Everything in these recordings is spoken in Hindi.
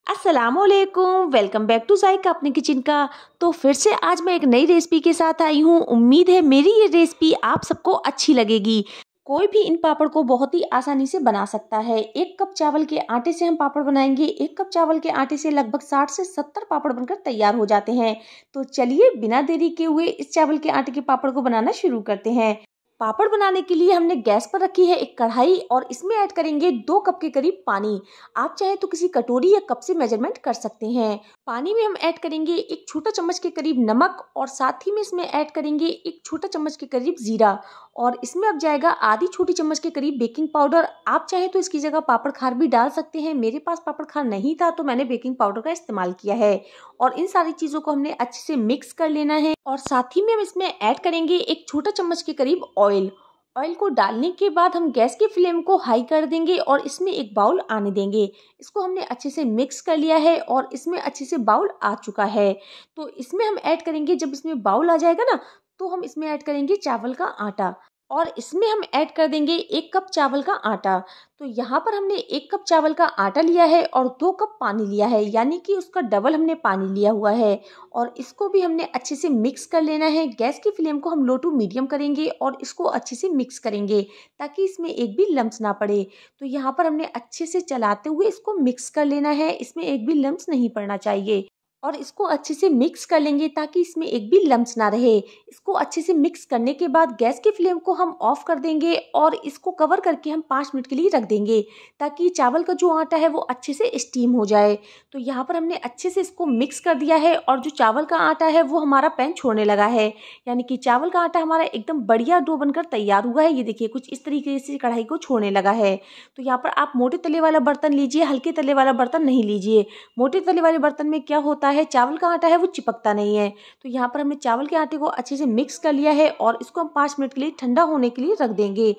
अस्सलामुअलैकुम, वेलकम बैक टू जायका अपने किचन का। तो फिर से आज मैं एक नई रेसिपी के साथ आई हूँ। उम्मीद है मेरी ये रेसिपी आप सबको अच्छी लगेगी। कोई भी इन पापड़ को बहुत ही आसानी से बना सकता है। 1 कप चावल के आटे से हम पापड़ बनाएंगे। 1 कप चावल के आटे से लगभग 60 से 70 पापड़ बनकर तैयार हो जाते हैं। तो चलिए बिना देरी के हुए इस चावल के आटे के पापड़ को बनाना शुरू करते हैं। पापड़ बनाने के लिए हमने गैस पर रखी है एक कढ़ाई और इसमें ऐड करेंगे 2 कप के करीब पानी। आप चाहे तो किसी कटोरी या कप से मेजरमेंट कर सकते हैं। पानी में हम ऐड करेंगे 1 छोटा चम्मच के करीब नमक और साथ ही में इसमें ऐड करेंगे 1 छोटा चम्मच के करीब जीरा और इसमें अब जाएगा आधी छोटी चम्मच के करीब बेकिंग पाउडर। आप चाहे तो इसकी जगह पापड़ खार भी डाल सकते हैं। मेरे पास पापड़ खार नहीं था तो मैंने बेकिंग पाउडर का इस्तेमाल किया है। और इन सारी चीजों को हमने अच्छे से मिक्स कर लेना है और साथ ही में हम इसमें ऐड करेंगे 1 छोटा चम्मच के करीब ऑयल। ऑयल को डालने के बाद हम गैस की फ्लेम को हाई कर देंगे और इसमें एक बाउल आने देंगे। इसको हमने अच्छे से मिक्स कर लिया है और इसमें अच्छे से बाउल आ चुका है। तो इसमें हम ऐड करेंगे, जब इसमें बाउल आ जाएगा ना, तो हम इसमें ऐड करेंगे चावल का आटा और इसमें हम ऐड कर देंगे 1 कप चावल का आटा। तो यहाँ पर हमने 1 कप चावल का आटा लिया है और 2 कप पानी लिया है, यानी कि उसका डबल हमने पानी लिया हुआ है। और इसको भी हमने अच्छे से मिक्स कर लेना है। गैस की फ्लेम को हम लो टू मीडियम करेंगे और इसको अच्छे से मिक्स करेंगे ताकि इसमें एक भी लम्स ना पड़े। तो यहाँ पर हमने अच्छे से चलाते हुए इसको मिक्स कर लेना है। इसमें एक भी लम्स नहीं पड़ना चाहिए और इसको अच्छे से मिक्स कर लेंगे ताकि इसमें एक भी लम्स ना रहे। इसको अच्छे से मिक्स करने के बाद गैस की फ्लेम को हम ऑफ कर देंगे और इसको कवर करके हम 5 मिनट के लिए रख देंगे ताकि चावल का जो आटा है वो अच्छे से स्टीम हो जाए। तो यहाँ पर हमने अच्छे से इसको मिक्स कर दिया है और जो चावल का आटा है वो हमारा पैन छोड़ने लगा है, यानी कि चावल का आटा हमारा एकदम बढ़िया डो बनकर तैयार हुआ है। ये देखिए कुछ इस तरीके से कढ़ाई को छोड़ने लगा है। तो यहाँ पर आप मोटे तले वाला बर्तन लीजिए, हल्के तले वाला बर्तन नहीं लीजिए। मोटे तले वाले बर्तन में क्या होता है, चावल का आटा है वो चिपकता नहीं है। तो यहाँ पर हमने चावल के आटे को अच्छे से मिक्स कर लिया है और इसको हम 5 मिनट के लिए ठंडा होने के लिए रख देंगे।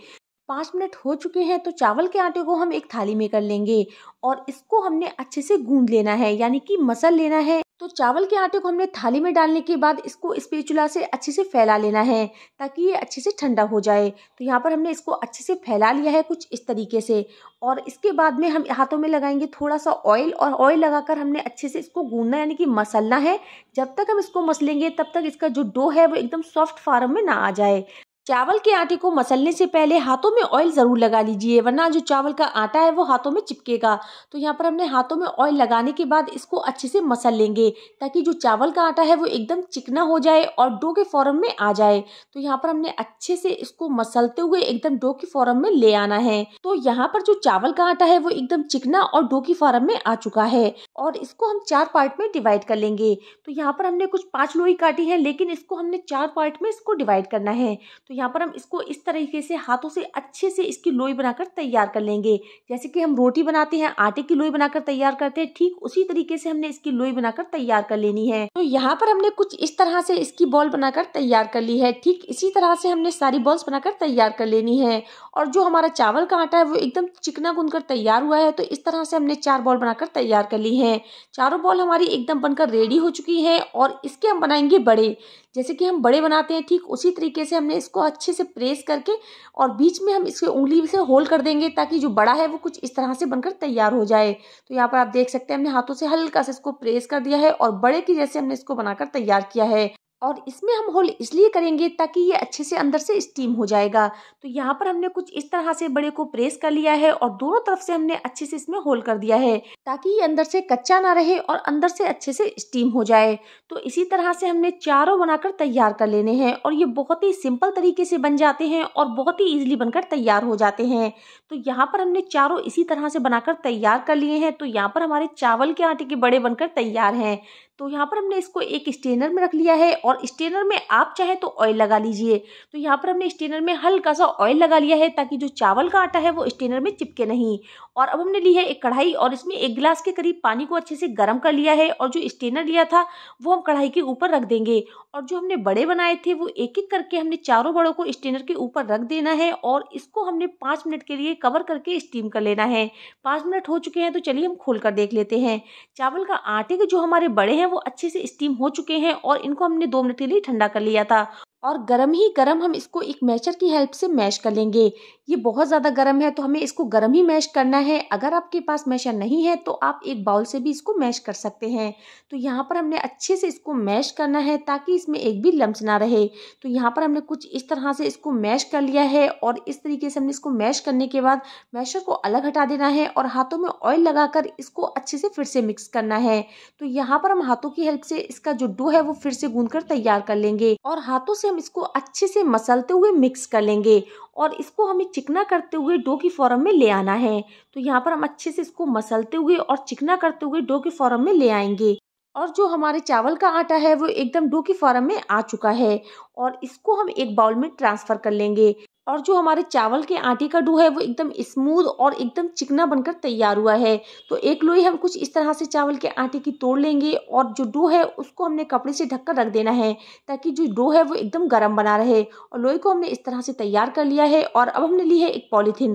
5 मिनट हो चुके हैं तो चावल के आटे को हम एक थाली में कर लेंगे और इसको हमने अच्छे से गूंद लेना है, यानी कि मसल लेना है। तो चावल के आटे को हमने थाली में डालने के बाद इसको स्पैचुला से अच्छे से फैला लेना है ताकि ये अच्छे से ठंडा हो जाए। तो यहाँ पर हमने इसको अच्छे से फैला लिया है कुछ इस तरीके से और इसके बाद में हम हाथों में लगाएंगे थोड़ा सा ऑयल और ऑयल लगाकर हमने अच्छे से इसको गूंदना यानी कि मसलना है। जब तक हम इसको मसलेंगे तब तक इसका जो डो है वो एकदम सॉफ्ट फॉर्म में ना आ जाए। चावल के आटे को मसलने से पहले हाथों में ऑयल ज़रूर लगा लीजिए, वरना जो चावल का आटा है वो हाथों में चिपकेगा। तो यहाँ पर हमने हाथों में ऑयल लगाने के बाद इसको अच्छे से मसल लेंगे ताकि जो चावल का आटा है वो एकदम चिकना हो जाए और डो के फॉर्म में आ जाए। तो यहाँ पर हमने अच्छे से इसको मसलते हुए एकदम डो की फॉर्म में ले आना है। तो यहाँ पर जो चावल का आटा है वो एकदम चिकना और डो की फॉर्म में आ चुका है और इसको हम 4 पार्ट में डिवाइड कर लेंगे। तो यहाँ पर हमने कुछ 5 लोई काटी है, लेकिन इसको हमने 4 पार्ट में इसको डिवाइड करना है। तो यहाँ पर हम इसको इस तरीके से हाथों से अच्छे से इसकी लोई बनाकर तैयार कर लेंगे। जैसे कि हम रोटी बनाते हैं, आटे की लोई बनाकर तैयार करते हैं, ठीक उसी तरीके से हमने इसकी लोई बनाकर तैयार कर लेनी है। तो यहाँ पर हमने कुछ इस तरह से इसकी बॉल बनाकर तैयार कर ली है। ठीक इसी तरह से हमने सारी बॉल्स बनाकर तैयार कर लेनी है। और जो हमारा चावल का आटा है वो एकदम चिकना गूंदकर तैयार हुआ है। तो इस तरह से हमने 4 बॉल बनाकर तैयार कर ली है। चारों बॉल हमारी एकदम बनकर रेडी हो चुकी है और इसके हम बनाएंगे बड़े। जैसे कि हम बड़े बनाते हैं ठीक उसी तरीके से हमने इसको अच्छे से प्रेस करके और बीच में हम इसके उंगली से होल कर देंगे ताकि जो बड़ा है वो कुछ इस तरह से बनकर तैयार हो जाए। तो यहाँ पर आप देख सकते हैं हमने हाथों से हल्का से इसको प्रेस कर दिया है और बड़े की जैसे हमने इसको बनाकर तैयार किया है। और इसमें हम होल इसलिए करेंगे ताकि ये अच्छे से अंदर से स्टीम हो जाएगा। तो यहाँ पर हमने कुछ इस तरह से बड़े को प्रेस कर लिया है और दोनों तरफ से हमने अच्छे से इसमें होल कर दिया है ताकि ये अंदर से कच्चा ना रहे और अंदर से अच्छे से स्टीम हो जाए। तो इसी तरह से हमने चारों बनाकर तैयार कर लेने हैं और ये बहुत ही सिंपल तरीके से बन जाते हैं और बहुत ही ईजिली बनकर तैयार हो जाते हैं। तो यहाँ पर हमने चारों इसी तरह से बनाकर तैयार कर लिए हैं। तो यहाँ पर हमारे चावल के आटे के बड़े बनकर तैयार हैं। तो यहाँ पर हमने इसको एक स्ट्रेनर में रख लिया है और स्ट्रेनर में आप चाहे तो ऑयल लगा लीजिए। तो यहाँ पर हमने स्ट्रेनर में हल्का सा ऑयल लगा लिया है ताकि जो चावल का आटा है वो स्ट्रेनर में चिपके नहीं। और अब हमने ली है एक कढ़ाई और इसमें 1 गिलास के करीब पानी को अच्छे से गर्म कर लिया है और जो स्ट्रेनर लिया था वो हम कढ़ाई के ऊपर रख देंगे। और जो हमने बड़े बनाए थे वो एक एक करके हमने चारों बड़ों को स्ट्रेनर के ऊपर रख देना है और इसको हमने 5 मिनट के लिए कवर करके स्टीम कर लेना है। 5 मिनट हो चुके हैं तो चलिए हम खोल कर देख लेते हैं। चावल का आटे के जो हमारे बड़े हैं वो अच्छे से स्टीम हो चुके हैं और इनको हमने 2 मिनट के लिए ठंडा कर लिया था। और गरम ही गरम हम इसको एक मैशर की हेल्प से मैश कर लेंगे। ये बहुत ज़्यादा गरम है तो हमें इसको गरम ही मैश करना है। अगर आपके पास मैशर नहीं है तो आप एक बाउल से भी इसको मैश कर सकते हैं। तो यहाँ पर हमने अच्छे से इसको मैश करना है ताकि इसमें एक भी लम्स ना रहे। तो यहाँ पर हमने कुछ इस तरह से इसको मैश कर लिया है और इस तरीके से हमने इसको मैश करने के बाद मैशर को अलग हटा देना है और हाथों में ऑयल लगाकर इसको अच्छे से फिर से मिक्स करना है। तो यहाँ पर हम हाथों की हेल्प से इसका जो डो है वो फिर से गूंद कर तैयार कर लेंगे और हाथों से हम इसको अच्छे से मसलते हुए मिक्स कर लेंगे और इसको हमें चिकना करते हुए डो की फॉर्म में ले आना है। तो यहाँ पर हम अच्छे से इसको मसलते हुए और चिकना करते हुए डो की फॉर्म में ले आएंगे। और जो हमारे चावल का आटा है वो एकदम डो की फॉर्म में आ चुका है और इसको हम एक बाउल में ट्रांसफर कर लेंगे। और जो हमारे चावल के आटे का डो है वो एकदम स्मूथ और एकदम चिकना बनकर तैयार हुआ है। तो एक लोई हम कुछ इस तरह से चावल के आटे की तोड़ लेंगे और जो डो है उसको हमने कपड़े से ढककर रख देना है ताकि जो डो है वो एकदम गर्म बना रहे। और लोई को हमने इस तरह से तैयार कर लिया है और अब हमने ली है एक पॉलीथीन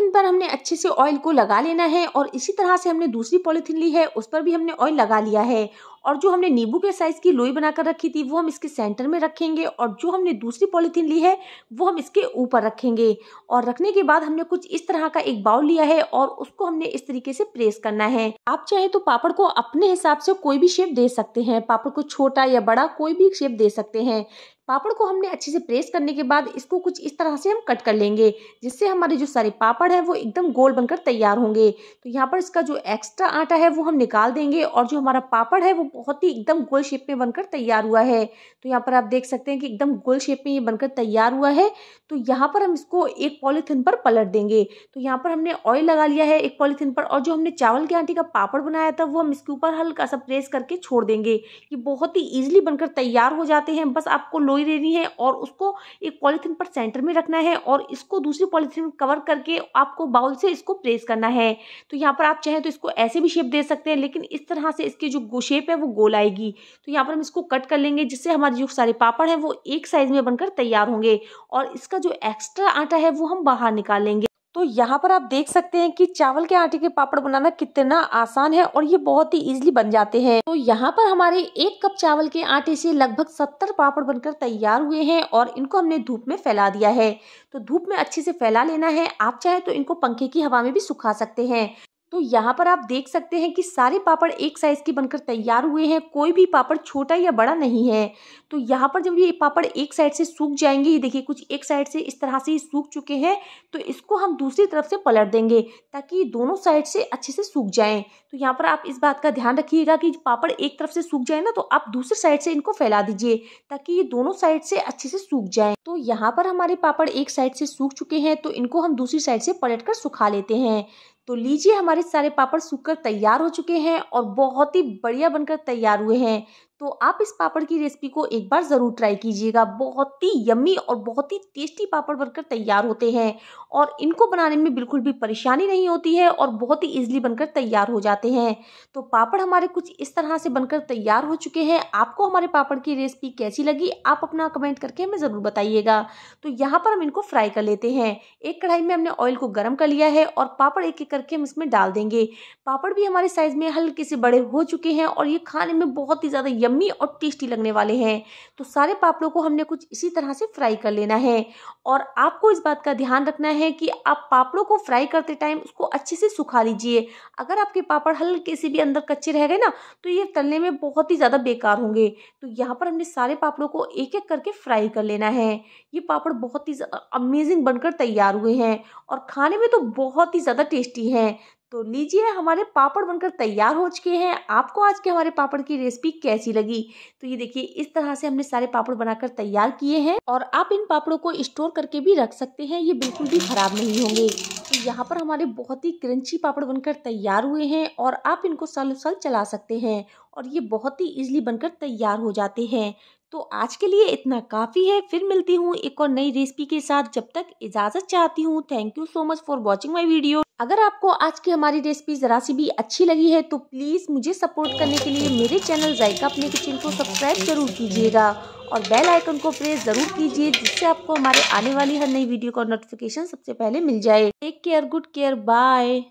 पर हमने अच्छे से ऑयल को लगा लेना है और इसी तरह से हमने दूसरी पॉलीथीन ली है उस पर भी हमने ऑयल लगा लिया है। और जो हमने नींबू के साइज की लोई बनाकर रखी थी वो हम इसके सेंटर में रखेंगे और जो हमने दूसरी पॉलीथीन ली है वो हम इसके ऊपर रखेंगे। और रखने के बाद हमने कुछ इस तरह का एक बाउल लिया है और उसको हमने इस तरीके से प्रेस करना है। आप चाहे तो पापड़ को अपने हिसाब से कोई भी शेप दे सकते हैं, पापड़ को छोटा या बड़ा कोई भी शेप दे सकते हैं। पापड़ को हमने अच्छे से प्रेस करने के बाद इसको कुछ इस तरह से हम कट कर लेंगे जिससे हमारे जो सारे पापड़ है वो एकदम गोल बनकर तैयार होंगे। तो यहाँ पर इसका जो एक्स्ट्रा आटा है वो हम निकाल देंगे और जो हमारा पापड़ है वो बहुत ही एकदम गोल शेप में बनकर तैयार हुआ है। तो यहाँ पर आप देख सकते हैं कि एकदम गोल शेप में ये बनकर तैयार हुआ है। तो यहाँ पर हम इसको एक पॉलीथीन पर पलट देंगे। तो यहाँ पर हमने ऑयल लगा लिया है एक पॉलीथीन पर और जो हमने चावल के आटे का पापड़ बनाया था वो हम इसके ऊपर हल्का सा प्रेस करके छोड़ देंगे। ये बहुत ही ईजिली बनकर तैयार हो जाते हैं। बस आपको लोई लेनी है और उसको एक पॉलीथीन पर सेंटर में रखना है और इसको दूसरी पॉलीथीन में कवर करके आपको बाउल से इसको प्रेस करना है। तो यहाँ पर आप चाहें तो इसको ऐसे भी शेप दे सकते हैं लेकिन इस तरह से इसकी जो शेप है वो गोल आएगी। तो यहाँ पर हम इसको कट कर लेंगे जिससे हमारे जो सारे पापड़ हैं वो एक साइज में बनकर तैयार होंगे और इसका जो एक्स्ट्रा आटा है वो हम बाहर निकाल लेंगे। तो यहाँ पर आप देख सकते हैं कि चावल के आटे के पापड़ बनाना कितना आसान है और ये बहुत ही इजीली बन जाते हैं। तो यहाँ पर हमारे 1 कप चावल के आटे से लगभग 70 पापड़ बनकर तैयार हुए हैं और इनको हमने धूप में फैला दिया है। तो धूप में अच्छे से फैला लेना है। आप चाहे तो इनको पंखे की हवा में भी सुखा सकते हैं। तो यहाँ पर आप देख सकते हैं कि सारे पापड़ एक साइज के बनकर तैयार हुए हैं, कोई भी पापड़ छोटा या बड़ा नहीं है। तो यहाँ पर जब ये पापड़ एक साइड से सूख जाएंगे, ये देखिए कुछ एक साइड से इस तरह से ही सूख चुके हैं, तो इसको हम दूसरी तरफ से पलट देंगे ताकि ये दोनों साइड से अच्छे से सूख जाएं। तो यहाँ पर आप इस बात का ध्यान रखिएगा कि पापड़ एक तरफ से सूख जाए ना तो आप दूसरी साइड से इनको फैला दीजिए ताकि ये दोनों साइड से अच्छे से सूख जाएं। तो यहाँ पर हमारे पापड़ एक साइड से सूख चुके हैं तो इनको हम दूसरी साइड से पलट कर सुखा लेते हैं। तो लीजिए हमारे सारे पापड़ सूखकर तैयार हो चुके हैं और बहुत ही बढ़िया बनकर तैयार हुए हैं। तो आप इस पापड़ की रेसिपी को एक बार ज़रूर ट्राई कीजिएगा। बहुत ही यम्मी और बहुत ही टेस्टी पापड़ बनकर तैयार होते हैं और इनको बनाने में बिल्कुल भी परेशानी नहीं होती है और बहुत ही ईजिली बनकर तैयार हो जाते हैं। तो पापड़ हमारे कुछ इस तरह से बनकर तैयार हो चुके हैं। आपको हमारे पापड़ की रेसिपी कैसी लगी आप अपना कमेंट करके हमें ज़रूर बताइएगा। तो यहाँ पर हम इनको फ्राई कर लेते हैं। एक कढ़ाई में हमने ऑयल को गर्म कर लिया है और पापड़ एक एक करके हम इसमें डाल देंगे। पापड़ भी हमारे साइज में हल्के से बड़े हो चुके हैं और ये खाने में बहुत ही ज़्यादा यम्मी और टेस्टी लगने वाले हैं। तो सारे पापड़ों को हमने कुछ इसी तरह से फ्राई कर लेना है और आपको इस बात का ध्यान रखना है कि आप पापड़ों को फ्राई करते टाइम उसको अच्छे से सुखा लीजिए। अगर आपके पापड़ हल्के से भी अंदर कच्चे रह गए ना तो ये तलने में बहुत ही ज़्यादा बेकार होंगे। तो यहाँ पर हमने सारे पापड़ों को एक एक करके फ्राई कर लेना है। ये पापड़ बहुत ही अमेजिंग बनकर तैयार हुए हैं और खाने में तो बहुत ही ज़्यादा टेस्टी हैं। तो लीजिए हमारे पापड़ बनकर तैयार हो चुके हैं। आपको आज के हमारे पापड़ की रेसिपी कैसी लगी? तो ये देखिए इस तरह से हमने सारे पापड़ बनाकर तैयार किए हैं और आप इन पापड़ों को स्टोर करके भी रख सकते हैं, ये बिल्कुल भी खराब नहीं होंगे। तो यहाँ पर हमारे बहुत ही क्रंची पापड़ बनकर तैयार हुए हैं और आप इनको सालों साल चला सकते हैं और ये बहुत ही ईजिली बनकर तैयार हो जाते हैं। तो आज के लिए इतना काफ़ी है। फिर मिलती हूँ एक और नई रेसिपी के साथ, जब तक इजाज़त चाहती हूँ। Thank you so much for watching my video. अगर आपको आज की हमारी रेसिपी ज़रा सी भी अच्छी लगी है तो प्लीज़ मुझे सपोर्ट करने के लिए मेरे चैनल जायका अपने किचन को सब्सक्राइब जरूर कीजिएगा और बेल आइकन को प्रेस ज़रूर कीजिए जिससे आपको हमारे आने वाली हर नई वीडियो का नोटिफिकेशन सबसे पहले मिल जाए। Take care, good care, bye.